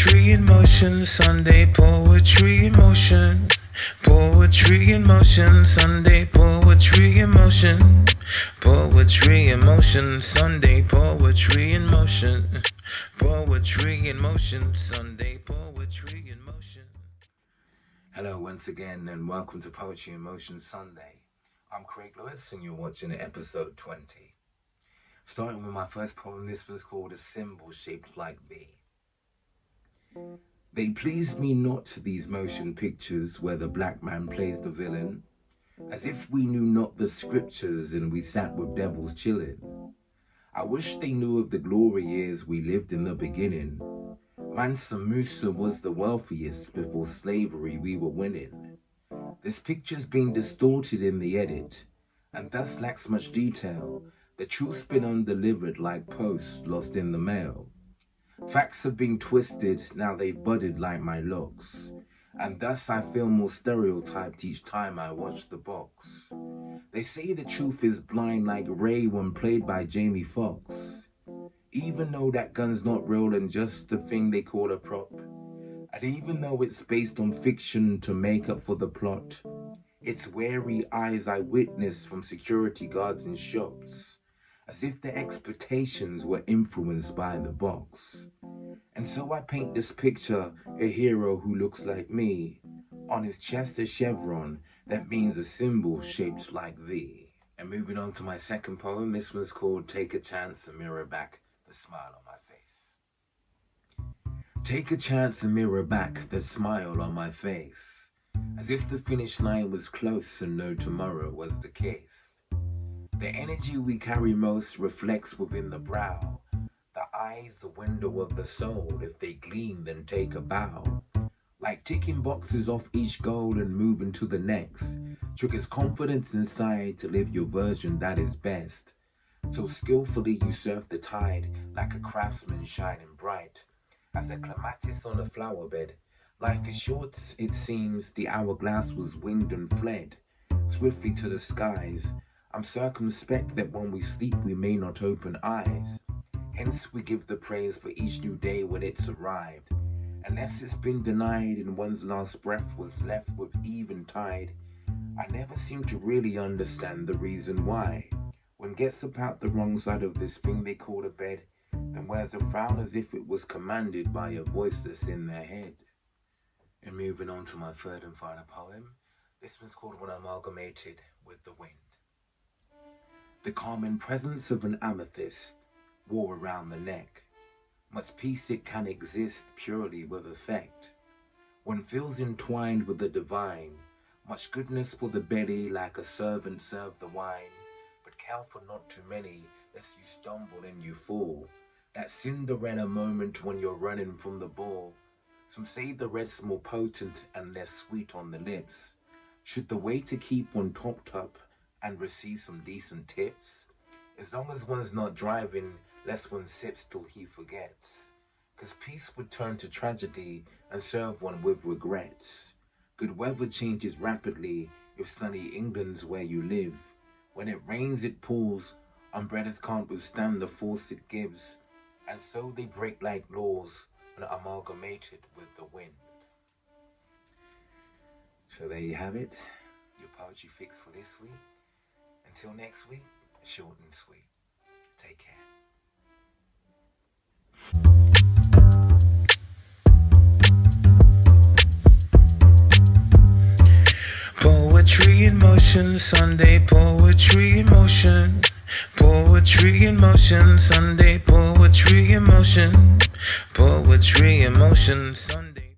Poetry in motion, Sunday poetry in motion. Poetry in motion, Sunday poetry in motion. Poetry in motion, Sunday poetry in motion. Poetry in motion, Sunday poetry in motion. Hello once again and welcome to Poetry in Motion Sunday. I'm Craig Lewis and you're watching episode 20. Starting with my first poem, this one's called A Symbol Shaped Like Thee. They please me not, these motion pictures where the black man plays the villain, as if we knew not the scriptures and we sat with devils chillin'. I wish they knew of the glory years we lived in the beginning. Mansa Musa was the wealthiest, before slavery we were winning. This picture's been distorted in the edit, and thus lacks much detail. The truth's been undelivered like post lost in the mail. Facts have been twisted, now they've budded like my locks, and thus I feel more stereotyped each time I watch the box. They say the truth is blind like Ray when played by Jamie Foxx. Even though that gun's not real and just the thing they call a prop, and even though it's based on fiction to make up for the plot, it's wary eyes I witnessed from security guards in shops, as if their expectations were influenced by the box. And so I paint this picture, a hero who looks like me, on his chest a chevron that means a symbol shaped like thee. And moving on to my second poem, this one's called Take a Chance and Mirror Back the Smile on My Face. Take a chance and mirror back the smile on my face, as if the finish line was close and no tomorrow was the case. The energy we carry most reflects within the brow. The eyes, the window of the soul. If they gleam, then take a bow. Like ticking boxes off each goal and moving to the next, triggers confidence inside to live your version that is best. So skillfully you surf the tide, like a craftsman shining bright. As a clematis on a flower bed, life is short, it seems. The hourglass was winged and fled swiftly to the skies. I'm circumspect that when we sleep we may not open eyes. Hence we give the praise for each new day when it's arrived. Unless it's been denied and one's last breath was left with eventide. I never seem to really understand the reason why. One gets up out the wrong side of this thing they call a bed, then wears a frown as if it was commanded by a voice that's in their head. And moving on to my third and final poem, this one's called When Amalgamated with the Wind. The calming presence of an amethyst wore around the neck. Much peace it can exist purely with effect. One feels entwined with the divine. Much goodness for the belly, like a servant serve the wine. But careful not too many, lest you stumble and you fall. That Cinderella moment when you're running from the ball. Some say the red's more potent and less sweet on the lips. Should the waiter keep one topped up and receive some decent tips? As long as one's not driving, lest one sips till he forgets. 'Cause peace would turn to tragedy and serve one with regrets. Good weather changes rapidly if sunny England's where you live. When it rains it pours, umbrellas can't withstand the force it gives. And so they break like laws and are amalgamated with the wind. So there you have it, your poetry fix for this week. Until next week, short and sweet. Take care. Poetry in motion, Sunday poetry in motion. Poetry in motion, Sunday poetry in motion. Poetry in motion, Sunday.